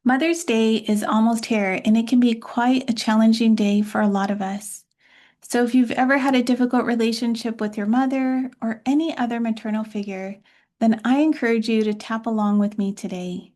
Mother's Day is almost here, and it can be quite a challenging day for a lot of us. So, if you've ever had a difficult relationship with your mother or any other maternal figure, then I encourage you to tap along with me today.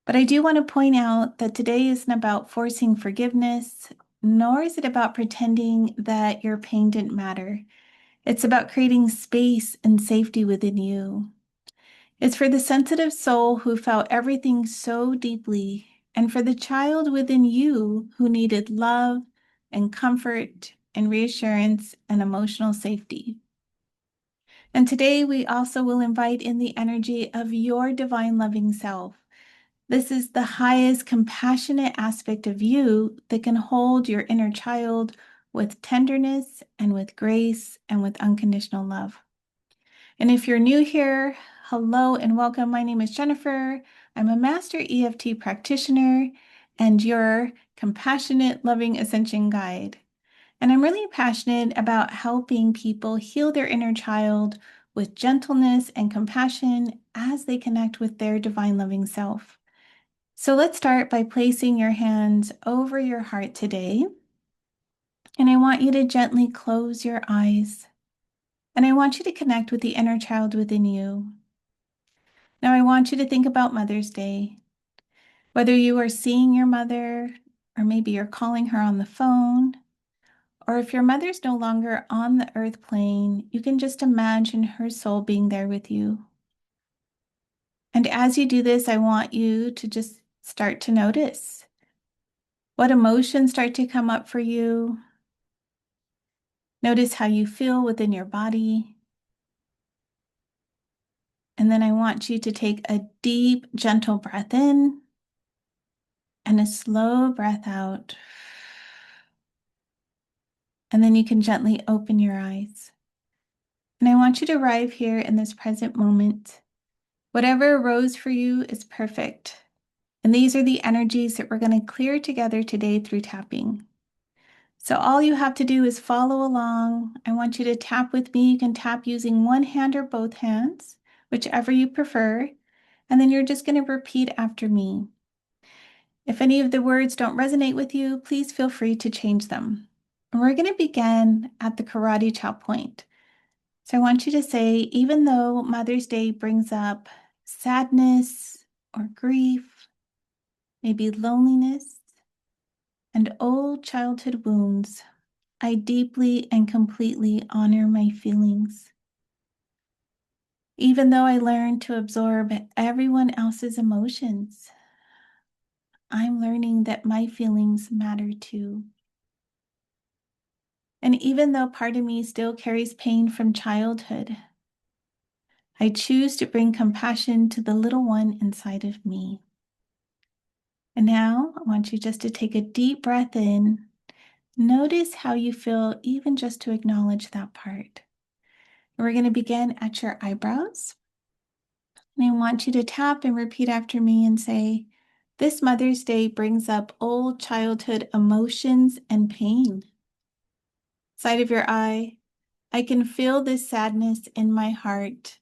But I do want to point out that today isn't about forcing forgiveness, nor is it about pretending that your pain didn't matter. It's about creating space and safety within you. It's for the sensitive soul who felt everything so deeply, and for the child within you who needed love and comfort and reassurance and emotional safety. And today we also will invite in the energy of your divine loving self. This is the highest compassionate aspect of you that can hold your inner child with tenderness and with grace and with unconditional love. And if you're new here, hello and welcome. My name is Jennifer. I'm a master EFT practitioner and your compassionate, loving ascension guide. And I'm really passionate about helping people heal their inner child with gentleness and compassion as they connect with their divine loving self. So let's start by placing your hands over your heart today. And I want you to gently close your eyes. And I want you to connect with the inner child within you. Now, I want you to think about Mother's Day. Whether you are seeing your mother, or maybe you're calling her on the phone, or if your mother's no longer on the earth plane, you can just imagine her soul being there with you. And as you do this, I want you to just start to notice what emotions start to come up for you. Notice how you feel within your body. And then I want you to take a deep, gentle breath in and a slow breath out. And then you can gently open your eyes. And I want you to arrive here in this present moment. Whatever arose for you is perfect. And these are the energies that we're going to clear together today through tapping. So all you have to do is follow along. I want you to tap with me. You can tap using one hand or both hands, whichever you prefer. And then you're just going to repeat after me. If any of the words don't resonate with you, please feel free to change them. And we're going to begin at the karate chop point. So I want you to say, even though Mother's Day brings up sadness or grief, maybe loneliness, and old childhood wounds, I deeply and completely honor my feelings. Even though I learned to absorb everyone else's emotions, I'm learning that my feelings matter too. And even though part of me still carries pain from childhood, I choose to bring compassion to the little one inside of me. And now I want you just to take a deep breath in. Notice how you feel, even just to acknowledge that part. We're going to begin at your eyebrows. And I want you to tap and repeat after me and say, this Mother's Day brings up old childhood emotions and pain. Side of your eye, I can feel this sadness in my heart.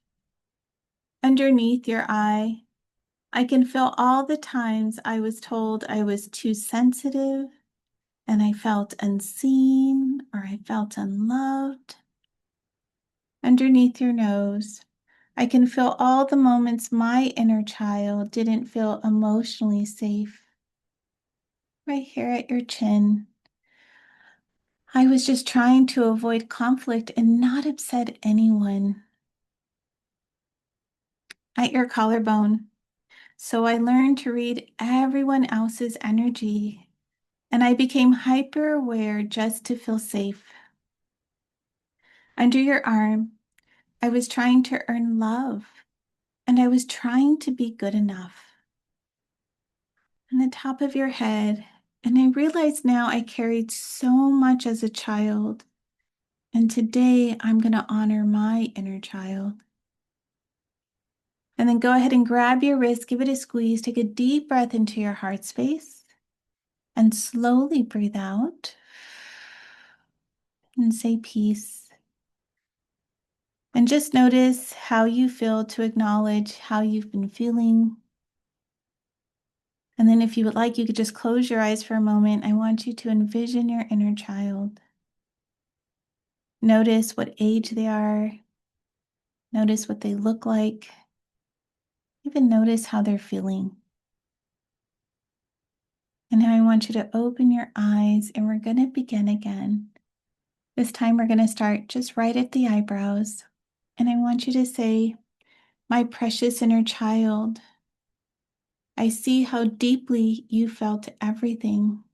Underneath your eye, I can feel all the times I was told I was too sensitive and I felt unseen or I felt unloved. Underneath your nose, I can feel all the moments my inner child didn't feel emotionally safe. Right here at your chin, I was just trying to avoid conflict and not upset anyone. At your collarbone, so I learned to read everyone else's energy, and I became hyper aware just to feel safe. Under your arm, I was trying to earn love, and I was trying to be good enough. On the top of your head, and I realize now I carried so much as a child, and today I'm going to honor my inner child. And then go ahead and grab your wrist, give it a squeeze, take a deep breath into your heart space, and slowly breathe out and say peace. And just notice how you feel to acknowledge how you've been feeling. And then if you would like, you could just close your eyes for a moment. I want you to envision your inner child. Notice what age they are. Notice what they look like. Even notice how they're feeling. And now I want you to open your eyes and we're going to begin again. This time we're going to start just right at the eyebrows. And I want you to say, "My precious inner child, I see how deeply you felt everything.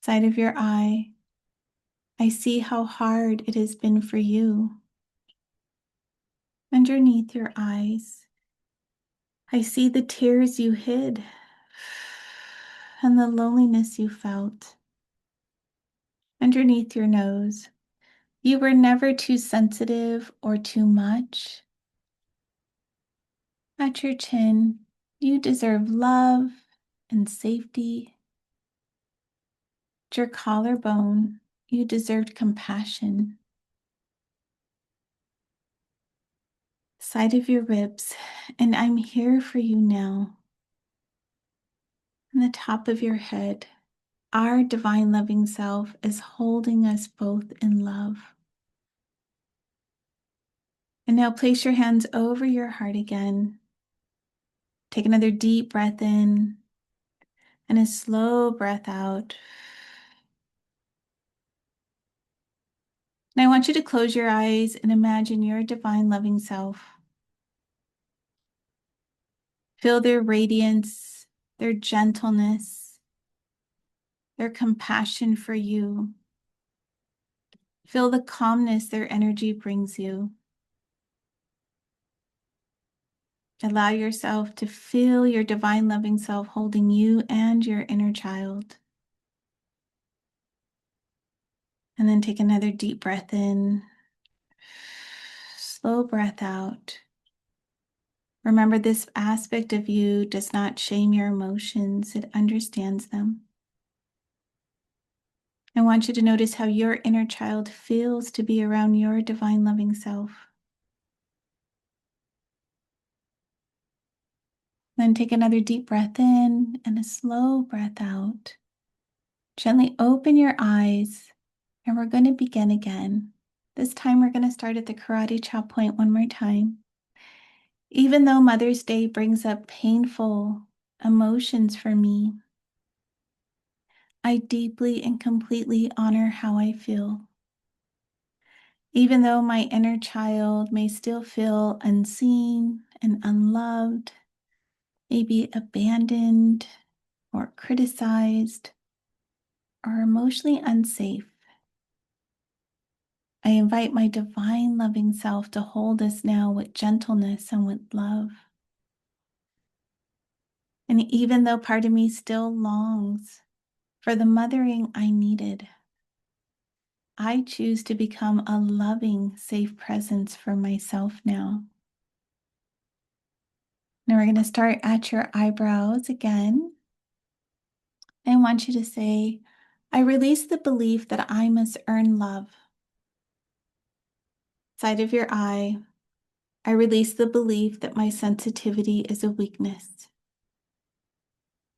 Side of your eye, I see how hard it has been for you. Underneath your eyes, I see the tears you hid and the loneliness you felt. Underneath your nose, you were never too sensitive or too much. At your chin, you deserve love and safety. At your collarbone, you deserved compassion. Side of your ribs, and I'm here for you now. And the top of your head, our divine loving self is holding us both in love. And now place your hands over your heart again. Take another deep breath in and a slow breath out. And I want you to close your eyes and imagine your divine loving self. Feel their radiance, their gentleness, their compassion for you. Feel the calmness their energy brings you. Allow yourself to feel your divine loving self holding you and your inner child. And then take another deep breath in, slow breath out. Remember, this aspect of you does not shame your emotions, it understands them. I want you to notice how your inner child feels to be around your divine loving self. Then take another deep breath in and a slow breath out. Gently open your eyes and we're going to begin again. This time we're going to start at the karate chop point one more time. Even though Mother's Day brings up painful emotions for me, I deeply and completely honor how I feel. Even though my inner child may still feel unseen and unloved, maybe abandoned or criticized or emotionally unsafe, I invite my divine loving self to hold us now with gentleness and with love. And even though part of me still longs for the mothering I needed, I choose to become a loving, safe presence for myself now. Now we're going to start at your eyebrows again. I want you to say, "I release the belief that I must earn love." Side of your eye, I release the belief that my sensitivity is a weakness.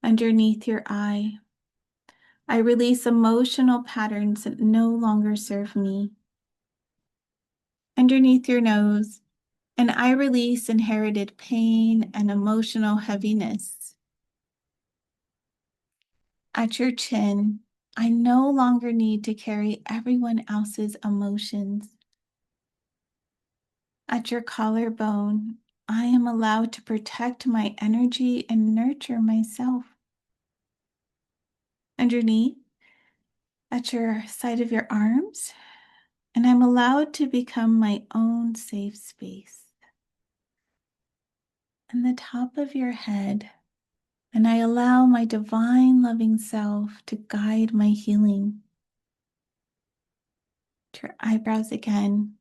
Underneath your eye, I release emotional patterns that no longer serve me. Underneath your nose, and I release inherited pain and emotional heaviness. At your chin, I no longer need to carry everyone else's emotions. At your collarbone, I am allowed to protect my energy and nurture myself. Underneath, at your side of your arms, and I'm allowed to become my own safe space. And the top of your head, and I allow my divine loving self to guide my healing. To your eyebrows again,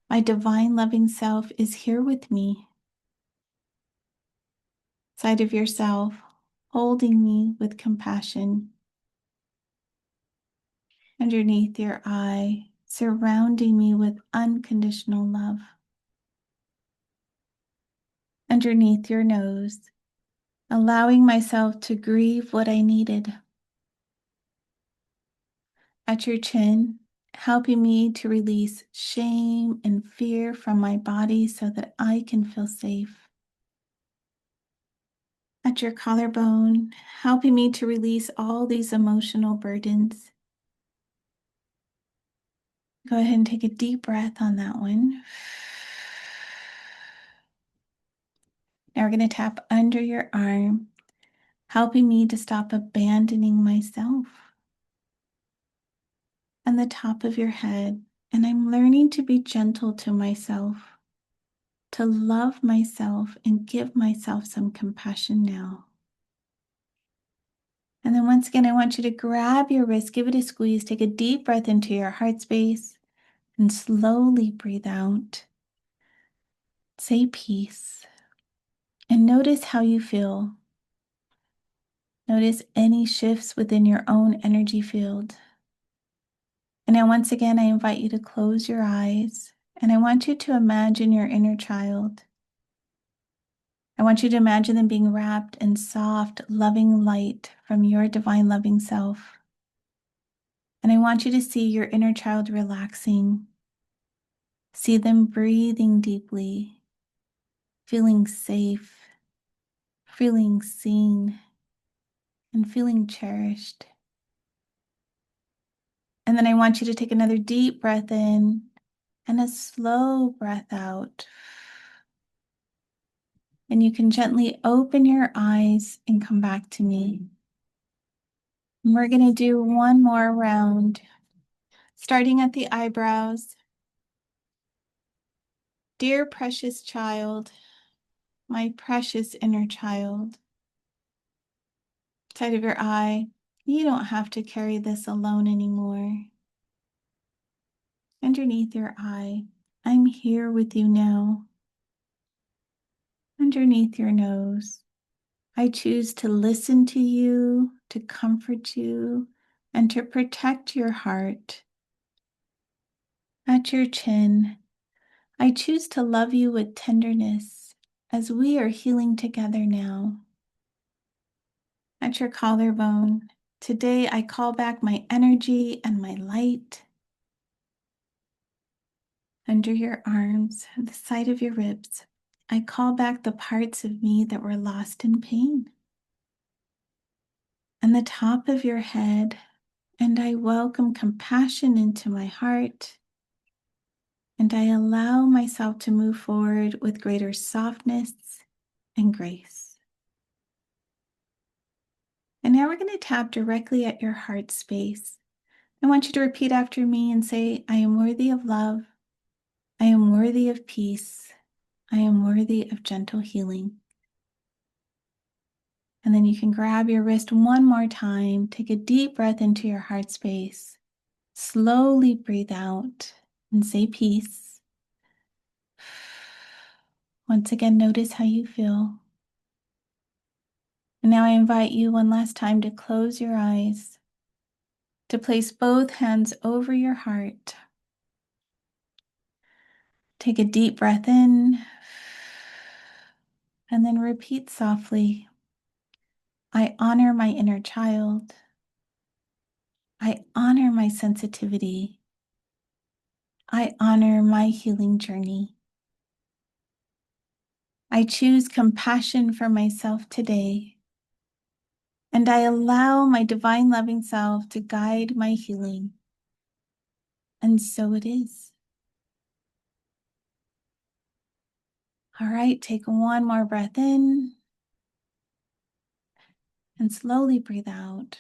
my divine loving self is here with me. Side of yourself, holding me with compassion. Underneath your eye, surrounding me with unconditional love. Underneath your nose, allowing myself to grieve what I needed. At your chin, helping me to release shame and fear from my body so that I can feel safe. At your collarbone, helping me to release all these emotional burdens. Go ahead and take a deep breath on that one. Now we're going to tap under your arm, helping me to stop abandoning myself. And the top of your head, and I'm learning to be gentle to myself, to love myself and give myself some compassion now. And then once again, I want you to grab your wrist, give it a squeeze, take a deep breath into your heart space, and slowly breathe out. Say peace. And notice how you feel. Notice any shifts within your own energy field. And now once again, I invite you to close your eyes, and I want you to imagine your inner child. I want you to imagine them being wrapped in soft, loving light from your divine loving self. And I want you to see your inner child relaxing. See them breathing deeply, feeling safe, feeling seen, and feeling cherished. And then I want you to take another deep breath in and a slow breath out. And you can gently open your eyes and come back to me. And we're going to do one more round, starting at the eyebrows. Dear precious child, my precious inner child, side of your eye, you don't have to carry this alone anymore. Underneath your eye, I'm here with you now. Underneath your nose, I choose to listen to you, to comfort you, and to protect your heart. At your chin, I choose to love you with tenderness as we are healing together now. At your collarbone, today I call back my energy and my light. Under your arms, the side of your ribs, I call back the parts of me that were lost in pain. And the top of your head, and I welcome compassion into my heart. And I allow myself to move forward with greater softness and grace. And now we're going to tap directly at your heart space. I want you to repeat after me and say, I am worthy of love. I am worthy of peace. I am worthy of gentle healing. And then you can grab your wrist one more time. Take a deep breath into your heart space. Slowly breathe out and say peace. Once again, notice how you feel. And now I invite you one last time to close your eyes, to place both hands over your heart. Take a deep breath in, and then repeat softly, I honor my inner child. I honor my sensitivity. I honor my healing journey. I choose compassion for myself today, and I allow my divine loving self to guide my healing. And so it is. All right, take one more breath in and slowly breathe out.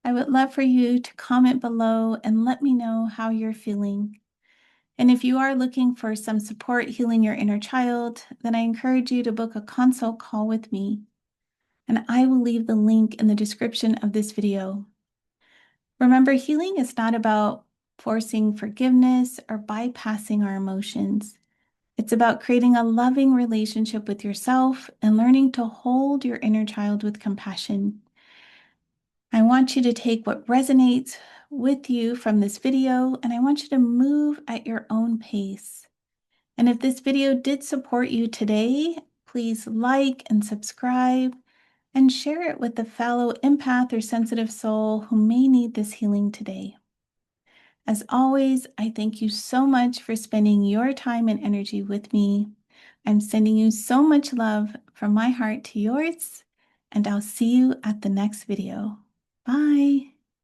I would love for you to comment below and let me know how you're feeling. And if you are looking for some support healing your inner child, then I encourage you to book a consult call with me. And I will leave the link in the description of this video. Remember, healing is not about forcing forgiveness or bypassing our emotions. It's about creating a loving relationship with yourself and learning to hold your inner child with compassion. I want you to take what resonates with you from this video, and I want you to move at your own pace. And if this video did support you today, please like and subscribe and share it with a fellow empath or sensitive soul who may need this healing today. As always, I thank you so much for spending your time and energy with me. I'm sending you so much love from my heart to yours, and I'll see you at the next video. Bye.